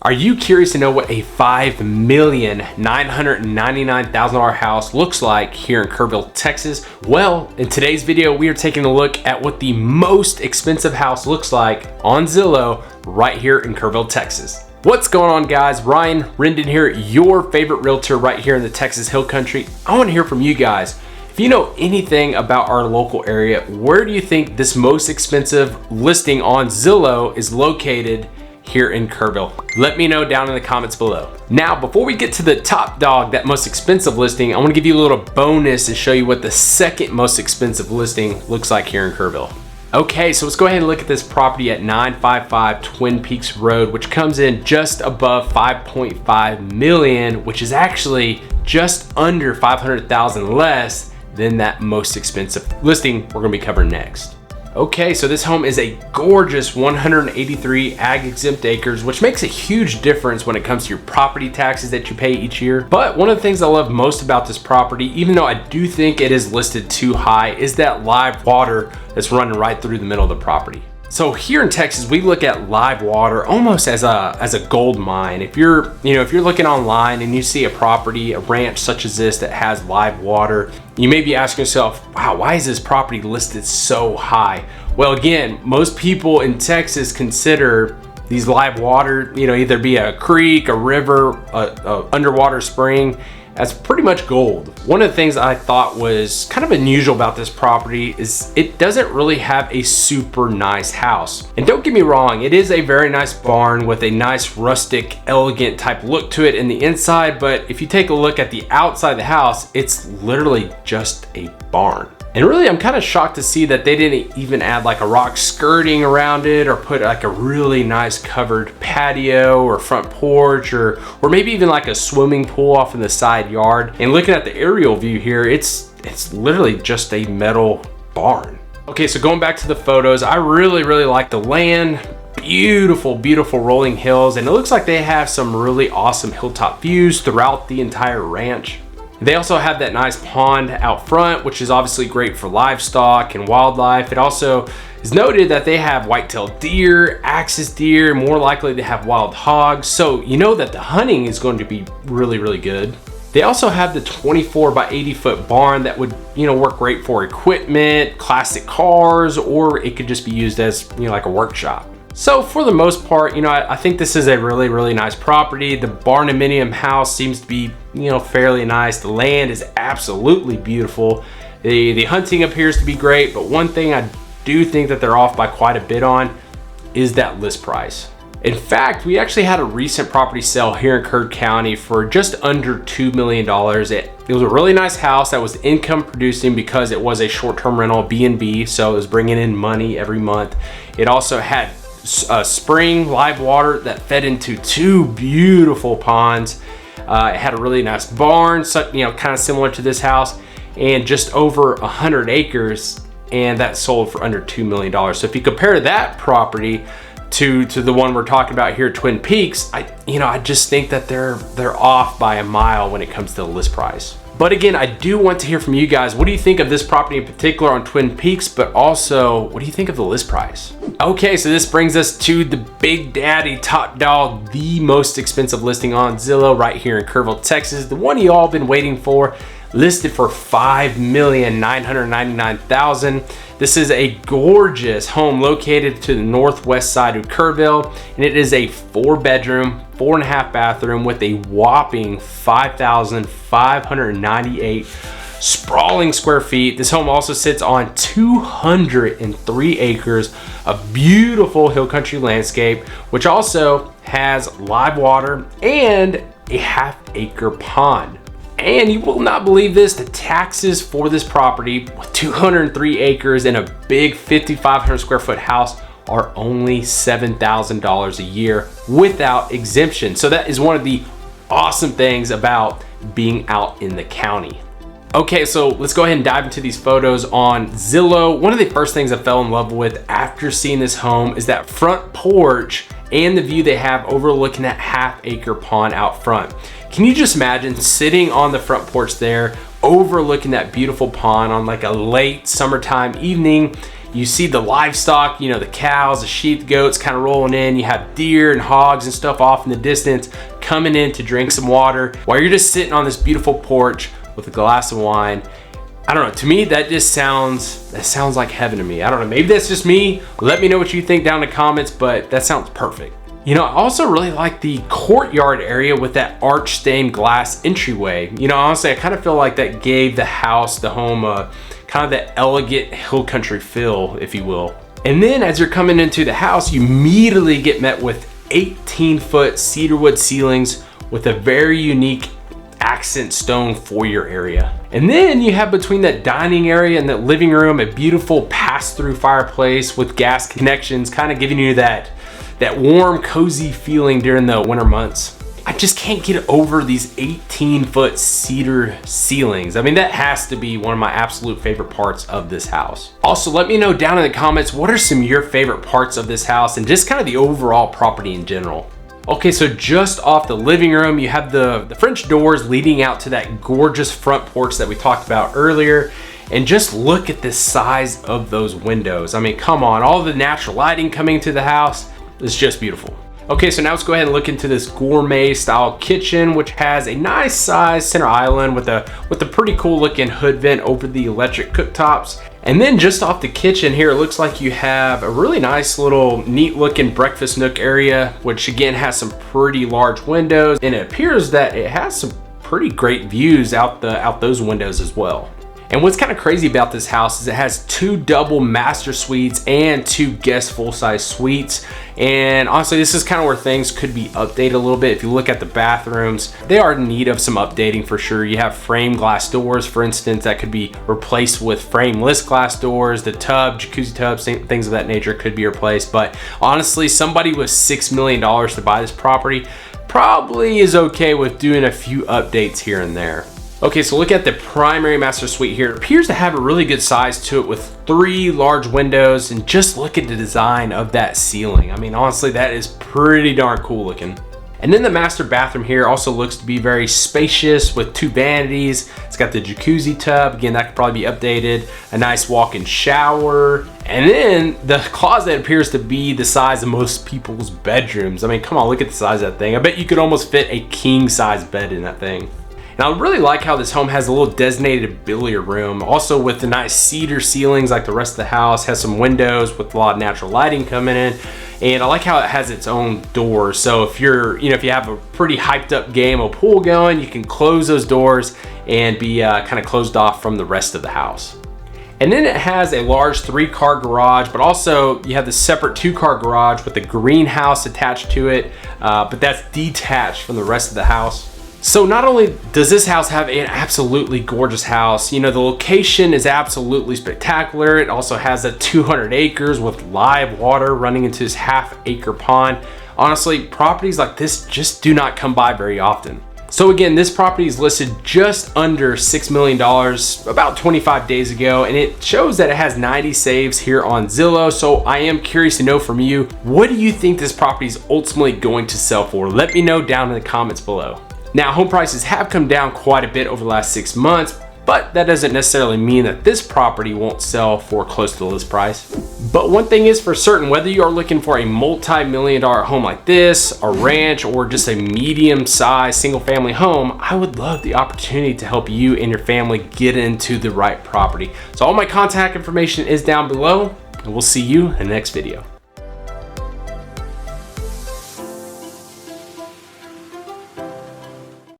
Are you curious to know what a $5,999,000 house looks like here in Kerrville, Texas? Well, in today's video, we are taking a look at what the most expensive house looks like on Zillow right here in Kerrville, Texas. What's going on, guys? Ryan Rendon here, your favorite realtor right here in the Texas Hill Country. I want to hear from you guys. If you know anything about our local area, where do you think this most expensive listing on Zillow is located here in Kerrville? Let me know down in the comments below. Now, before we get to the top dog, that most expensive listing, I want to give you a little bonus and show you what the second most expensive listing looks like here in Kerrville. Okay, so let's go ahead and look at this property at 955 Twin Peaks Road, which comes in just above 5.5 million, which is actually just under 500,000 less than that most expensive listing we're gonna be covering next. Okay, so this home is a gorgeous 183 ag exempt acres, which makes a huge difference when it comes to your property taxes that you pay each year. But one of the things I love most about this property, even though I do think it is listed too high, is that live water that's running right through the middle of the property. So here in Texas, we look at live water almost as a gold mine. If you're looking online and you see a property, a ranch such as this that has live water, you may be asking yourself, wow, why is this property listed so high? Well, again, most people in Texas consider these live water, either be a creek, a river, a underwater spring, as pretty much gold. One of the things I thought was kind of unusual about this property is it doesn't really have a super nice house. And don't get me wrong, it is a very nice barn with a nice rustic, elegant type look to it in the inside, but if you take a look at the outside of the house, it's literally just a barn. And really, I'm kind of shocked to see that they didn't even add like a rock skirting around it or put like a really nice covered patio or front porch or maybe even like a swimming pool off in the side yard. And looking at the aerial view here, it's literally just a metal barn. Okay, so going back to the photos, I really like the land. Beautiful, beautiful rolling hills. And it looks like they have some really awesome hilltop views throughout the entire ranch. They also have that nice pond out front, which is obviously great for livestock and wildlife. It also is noted that they have white-tailed deer, axis deer, more likely to have wild hogs. So you know that the hunting is going to be really good. They also have the 24 by 80 foot barn that would, work great for equipment, classic cars, or it could just be used as, like a workshop. So for the most part, I think this is a really nice property. The barnuminium house seems to be, fairly nice. The land is absolutely beautiful. The hunting appears to be great, but one thing I do think that they're off by quite a bit on is that list price. In fact, we actually had a recent property sale here in Kerr County for just under $2 million. It was a really nice house that was income producing because it was a short-term rental, B&B, so it was bringing in money every month. It also had spring live water that fed into two beautiful ponds. It had a really nice barn, so, kind of similar to this house, and just over 100 acres, and that sold for under $2 million. So if you compare that property to the one we're talking about here, Twin Peaks, I just think that they're off by a mile when it comes to the list price. But again, I do want to hear from you guys. What do you think of this property in particular on Twin Peaks, but also what do you think of the list price? Okay, so this brings us to the big daddy, top dog, the most expensive listing on Zillow right here in Kerrville, Texas. The one you all been waiting for, listed for $5,999,000. This is a gorgeous home located to the northwest side of Kerrville, and it is a 4-bedroom, 4.5 bathroom with a whopping 5,598 sprawling square feet. This home also sits on 203 acres of beautiful hill country landscape, which also has live water and a half-acre pond. And you will not believe this, the taxes for this property with 203 acres and a big 5,500 square foot house are only $7,000 a year without exemption. So that is one of the awesome things about being out in the county. Okay, so let's go ahead and dive into these photos on Zillow. One of the first things I fell in love with after seeing this home is that front porch and the view they have overlooking that half-acre pond out front. Can you just imagine sitting on the front porch there, overlooking that beautiful pond on like a late summertime evening You see the livestock, you know, the cows, the sheep, the goats kind of rolling in. You have deer and hogs and stuff off in the distance coming in to drink some water while you're just sitting on this beautiful porch with a glass of wine. I don't know, to me that sounds like heaven to me. I don't know, maybe that's just me. Let me know what you think down in the comments, but that sounds perfect. You know, I also really like the courtyard area with that arch stained glass entryway. You know, honestly, I kind of feel like that gave the house, the home, kind of that elegant hill country feel, if you will. And then as you're coming into the house, you immediately get met with 18-foot cedarwood ceilings with a very unique accent stone foyer area. And then you have between that dining area and that living room, a beautiful pass-through fireplace with gas connections, kind of giving you that warm, cozy feeling during the winter months. I just can't get over these 18-foot cedar ceilings. I mean, that has to be one of my absolute favorite parts of this house. Also, let me know down in the comments, what are some of your favorite parts of this house and just kind of the overall property in general. Okay, so just off the living room, you have the French doors leading out to that gorgeous front porch that we talked about earlier. And just look at the size of those windows. I mean, come on, all the natural lighting coming to the house. It's just beautiful. Okay, so now let's go ahead and look into this gourmet style kitchen, which has a nice size center island with a pretty cool looking hood vent over the electric cooktops. And then just off the kitchen here, it looks like you have a really nice little neat looking breakfast nook area, which again has some pretty large windows, and it appears that it has some pretty great views out those windows as well. And what's kind of crazy about this house is it has 2 double master suites and 2 guest full-size suites. And honestly, this is kind of where things could be updated a little bit. If you look at the bathrooms, they are in need of some updating for sure. You have frame glass doors, for instance, that could be replaced with frameless glass doors. The tub, jacuzzi tubs, things of that nature could be replaced. But honestly, somebody with $6 million to buy this property probably is okay with doing a few updates here and there. Okay, so look at the primary master suite here. It appears to have a really good size to it with 3 large windows, and just look at the design of that ceiling. I mean, honestly, that is pretty darn cool looking. And then the master bathroom here also looks to be very spacious with 2 vanities. It's got the jacuzzi tub. Again, that could probably be updated. A nice walk-in shower. And then the closet appears to be the size of most people's bedrooms. I mean, come on, look at the size of that thing. I bet you could almost fit a king-size bed in that thing. And I really like how this home has a little designated billiard room, also with the nice cedar ceilings like the rest of the house, has some windows with a lot of natural lighting coming in. And I like how it has its own doors. So if if you have a pretty hyped up game of pool going, you can close those doors and be kind of closed off from the rest of the house. And then it has a large 3-car garage, but also you have the separate 2-car garage with the greenhouse attached to it, but that's detached from the rest of the house. So not only does this house have an absolutely gorgeous house, you know, the location is absolutely spectacular. It also has a 200 acres with live water running into this half-acre pond. Honestly, properties like this just do not come by very often. So again, this property is listed just under $6 million about 25 days ago, and it shows that it has 90 saves here on Zillow. So I am curious to know from you, what do you think this property is ultimately going to sell for? Let me know down in the comments below. Now, home prices have come down quite a bit over the last 6 months, but that doesn't necessarily mean that this property won't sell for close to the list price. But one thing is for certain, whether you are looking for a multi-million-dollar home like this, a ranch, or just a medium-sized single-family home, I would love the opportunity to help you and your family get into the right property. So all my contact information is down below, and we'll see you in the next video.